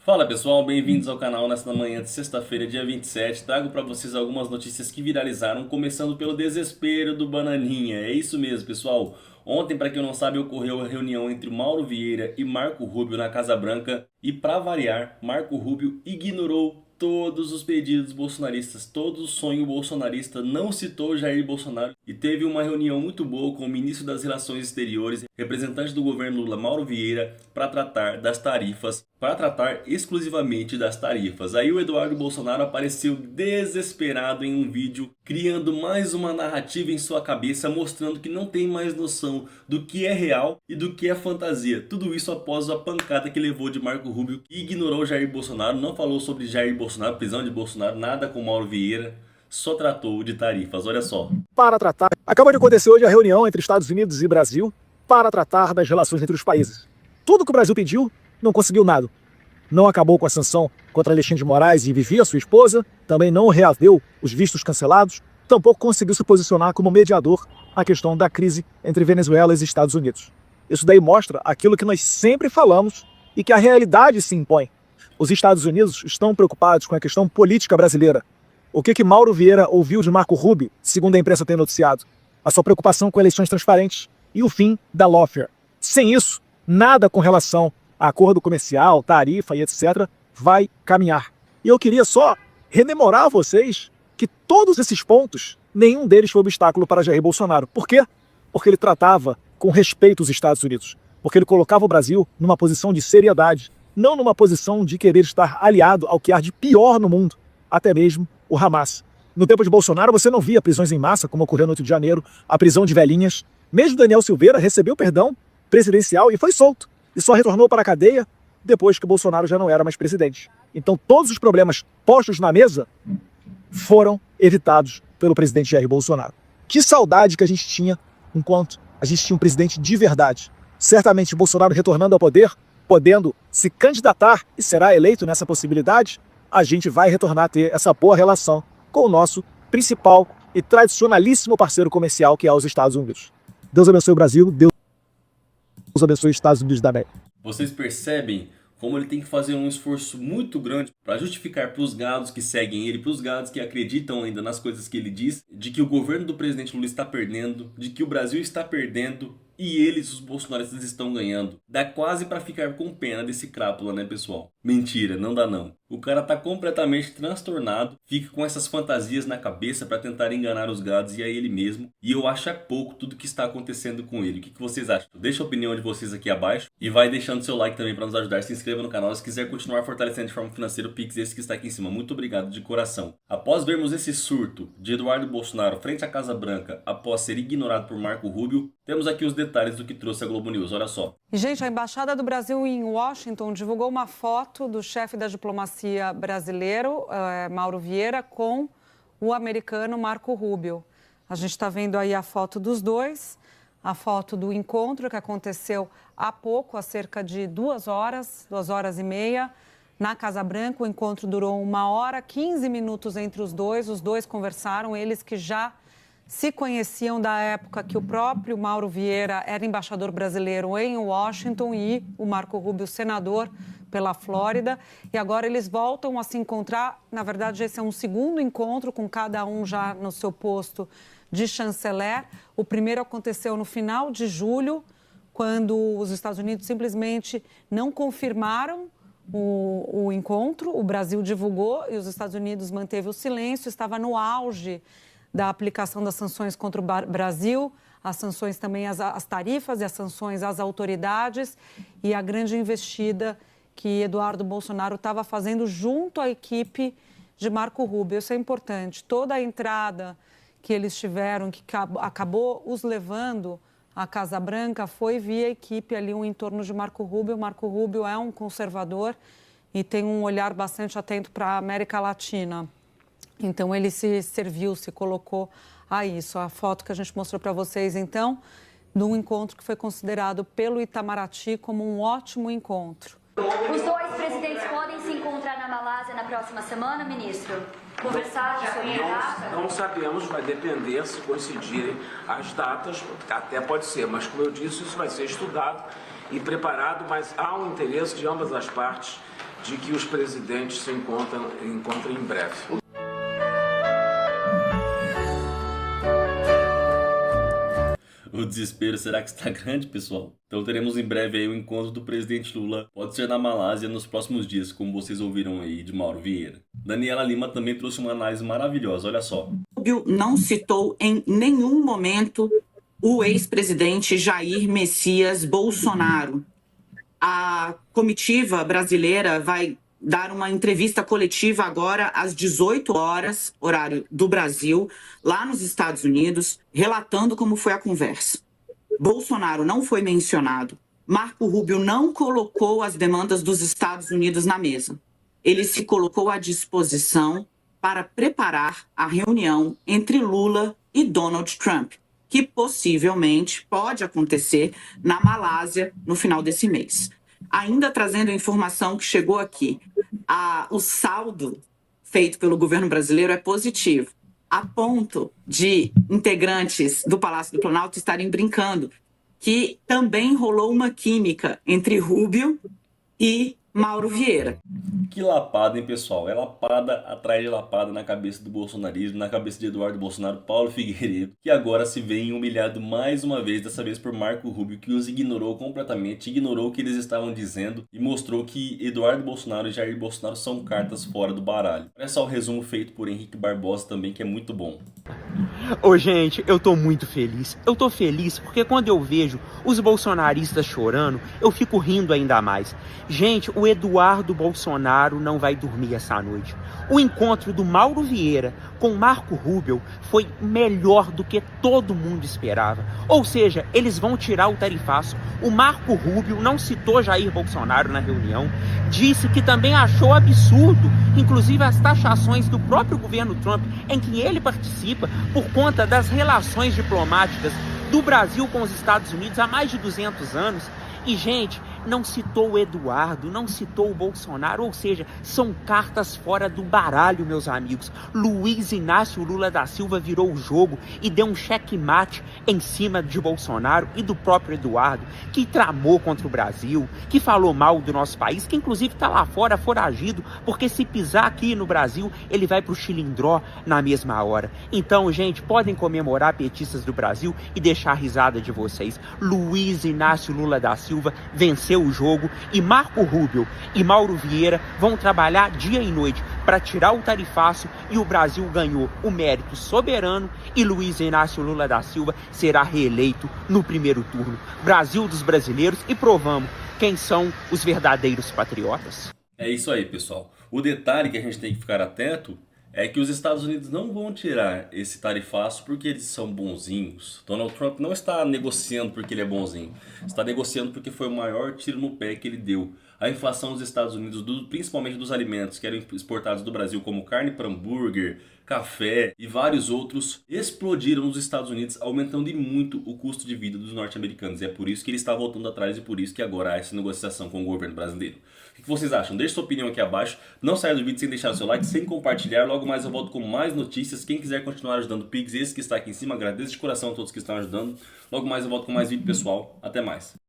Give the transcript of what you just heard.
Fala pessoal, bem-vindos ao canal. Nesta manhã de sexta-feira, dia 27, trago para vocês algumas notícias que viralizaram, começando pelo desespero do Bananinha. É isso mesmo, pessoal. Ontem, para quem não sabe, ocorreu a reunião entre Mauro Vieira e Marco Rubio na Casa Branca e, para variar, Marco Rubio ignorou todos os pedidos bolsonaristas, todo o sonho bolsonarista, não citou Jair Bolsonaro e teve uma reunião muito boa com o ministro das Relações Exteriores, representante do governo Lula, Mauro Vieira, para tratar das tarifas, para tratar exclusivamente das tarifas. Aí o Eduardo Bolsonaro apareceu desesperado em um vídeo, criando mais uma narrativa em sua cabeça, mostrando que não tem mais noção do que é real e do que é fantasia. Tudo isso após a pancada que levou de Marco Rubio, que ignorou Jair Bolsonaro, não falou sobre Jair Bolsonaro, prisão de Bolsonaro, nada com Mauro Vieira, só tratou de tarifas, olha só. Para tratar, acaba de acontecer hoje a reunião entre Estados Unidos e Brasil para tratar das relações entre os países. Tudo que o Brasil pediu, não conseguiu nada. Não acabou com a sanção contra Alexandre de Moraes e Vivi, sua esposa, também não reaveu os vistos cancelados, tampouco conseguiu se posicionar como mediador na questão da crise entre Venezuela e Estados Unidos. Isso daí mostra aquilo que nós sempre falamos e que a realidade se impõe. Os Estados Unidos estão preocupados com a questão política brasileira. O que Mauro Vieira ouviu de Marco Rubio, segundo a imprensa tem noticiado? A sua preocupação com eleições transparentes e o fim da lawfare. Sem isso, nada com relação a acordo comercial, tarifa e etc. vai caminhar. E eu queria só rememorar a vocês que todos esses pontos, nenhum deles foi obstáculo para Jair Bolsonaro. Por quê? Porque ele tratava com respeito os Estados Unidos. Porque ele colocava o Brasil numa posição de seriedade, não numa posição de querer estar aliado ao que há de pior no mundo, até mesmo o Hamas. No tempo de Bolsonaro, você não via prisões em massa, como ocorreu no 8 de janeiro, a prisão de velhinhas. Mesmo Daniel Silveira recebeu perdão presidencial e foi solto. E só retornou para a cadeia depois que Bolsonaro já não era mais presidente. Então todos os problemas postos na mesa foram evitados pelo presidente Jair Bolsonaro. Que saudade que a gente tinha enquanto a gente tinha um presidente de verdade. Certamente Bolsonaro retornando ao poder, podendo se candidatar e será eleito nessa possibilidade, a gente vai retornar a ter essa boa relação com o nosso principal e tradicionalíssimo parceiro comercial, que é os Estados Unidos. Deus abençoe o Brasil, Deus abençoe os Estados Unidos da América. Vocês percebem como ele tem que fazer um esforço muito grande para justificar para os gados que seguem ele, para os gados que acreditam ainda nas coisas que ele diz, de que o governo do presidente Lula está perdendo, de que o Brasil está perdendo e eles, os bolsonaristas, estão ganhando. Dá quase para ficar com pena desse crápula, né, pessoal? Mentira, não dá não. O cara tá completamente transtornado, fica com essas fantasias na cabeça para tentar enganar os gados e a ele mesmo. E eu acho pouco tudo que está acontecendo com ele. O que vocês acham? Deixa a opinião de vocês aqui abaixo e vai deixando seu like também para nos ajudar. Se inscreva no canal se quiser continuar fortalecendo de forma financeira o Pix, esse que está aqui em cima. Muito obrigado de coração. Após vermos esse surto de Eduardo Bolsonaro frente à Casa Branca após ser ignorado por Marco Rubio, temos aqui os detalhes do que trouxe a Globo News, olha só. E, gente, a Embaixada do Brasil em Washington divulgou uma foto do chefe da diplomacia brasileiro, Mauro Vieira, com o americano Marco Rubio. A gente está vendo aí a foto dos dois, a foto do encontro que aconteceu há pouco, há cerca de 2 horas e meia, na Casa Branca. O encontro durou 1 hora, 15 minutos entre os dois conversaram, eles que já se conheciam da época que o próprio Mauro Vieira era embaixador brasileiro em Washington e o Marco Rubio, senador pela Flórida. E agora eles voltam a se encontrar. Na verdade, esse é um segundo encontro, com cada um já no seu posto de chanceler. O primeiro aconteceu no final de julho, quando os Estados Unidos simplesmente não confirmaram o encontro. O Brasil divulgou e os Estados Unidos manteve o silêncio, estava no auge da aplicação das sanções contra o Brasil, as sanções também, as tarifas e as sanções às autoridades e a grande investida que Eduardo Bolsonaro estava fazendo junto à equipe de Marco Rubio. Isso é importante. Toda a entrada que eles tiveram, que acabou os levando à Casa Branca, foi via equipe ali, um entorno de Marco Rubio. Marco Rubio é um conservador e tem um olhar bastante atento para a América Latina. Então, ele se colocou a isso. A foto que a gente mostrou para vocês, então, de um encontro que foi considerado pelo Itamaraty como um ótimo encontro. Os dois presidentes podem se encontrar na Malásia na próxima semana, ministro? Conversaram sobre a data? Não sabemos, vai depender se coincidirem as datas, até pode ser, mas como eu disse, isso vai ser estudado e preparado, mas há um interesse de ambas as partes de que os presidentes se encontram em breve. O desespero será que está grande, pessoal? Então teremos em breve aí o encontro do presidente Lula. Pode ser na Malásia nos próximos dias, como vocês ouviram aí de Mauro Vieira. Daniela Lima também trouxe uma análise maravilhosa, olha só. Rubio não citou em nenhum momento o ex-presidente Jair Messias Bolsonaro. A comitiva brasileira vai dar uma entrevista coletiva agora às 18 horas, horário do Brasil, lá nos Estados Unidos, relatando como foi a conversa. Bolsonaro não foi mencionado. Marco Rubio não colocou as demandas dos Estados Unidos na mesa. Ele se colocou à disposição para preparar a reunião entre Lula e Donald Trump, que possivelmente pode acontecer na Malásia no final desse mês. Ainda trazendo a informação que chegou aqui, o saldo feito pelo governo brasileiro é positivo, a ponto de integrantes do Palácio do Planalto estarem brincando que também rolou uma química entre Rubio e Mauro Vieira. Que lapada, hein, pessoal? É lapada atrás de lapada na cabeça do bolsonarismo, na cabeça de Eduardo Bolsonaro, Paulo Figueiredo, que agora se vê humilhado mais uma vez, dessa vez por Marco Rubio, que os ignorou completamente, ignorou o que eles estavam dizendo e mostrou que Eduardo Bolsonaro e Jair Bolsonaro são cartas fora do baralho. Olha só o resumo feito por Henrique Barbosa também, que é muito bom. Ô, gente, eu tô muito feliz. Eu tô feliz porque quando eu vejo os bolsonaristas chorando, eu fico rindo ainda mais. Gente, o Eduardo Bolsonaro não vai dormir essa noite. O encontro do Mauro Vieira com Marco Rubio foi melhor do que todo mundo esperava. Ou seja, eles vão tirar o tarifaço. O Marco Rubio não citou Jair Bolsonaro na reunião, disse que também achou absurdo, inclusive as taxações do próprio governo Trump, em que ele participa por conta das relações diplomáticas do Brasil com os Estados Unidos há mais de 200 anos. E, gente, não citou o Eduardo, não citou o Bolsonaro, ou seja, são cartas fora do baralho, meus amigos. Luiz Inácio Lula da Silva virou o jogo e deu um checkmate em cima de Bolsonaro e do próprio Eduardo, que tramou contra o Brasil, que falou mal do nosso país, que inclusive está lá fora foragido, porque se pisar aqui no Brasil, ele vai pro Chilindró na mesma hora. Então, gente, podem comemorar, petistas do Brasil, e deixar a risada de vocês. Luiz Inácio Lula da Silva venceu o jogo e Marco Rubio e Mauro Vieira vão trabalhar dia e noite para tirar o tarifaço, e o Brasil ganhou o mérito soberano e Luiz Inácio Lula da Silva será reeleito no primeiro turno. Brasil dos brasileiros, e provamos quem são os verdadeiros patriotas. É isso aí, pessoal. O detalhe que a gente tem que ficar atento é que os Estados Unidos não vão tirar esse tarifaço porque eles são bonzinhos. Donald Trump não está negociando porque ele é bonzinho. Está negociando porque foi o maior tiro no pé que ele deu. A inflação dos Estados Unidos, principalmente dos alimentos que eram exportados do Brasil, como carne para hambúrguer, café e vários outros, explodiram nos Estados Unidos, aumentando muito o custo de vida dos norte-americanos. E é por isso que ele está voltando atrás e por isso que agora há essa negociação com o governo brasileiro. O que vocês acham? Deixe sua opinião aqui abaixo. Não saia do vídeo sem deixar o seu like, sem compartilhar. Logo mais eu volto com mais notícias. Quem quiser continuar ajudando o Pix, esse que está aqui em cima, agradeço de coração a todos que estão ajudando. Logo mais eu volto com mais vídeo, pessoal. Até mais.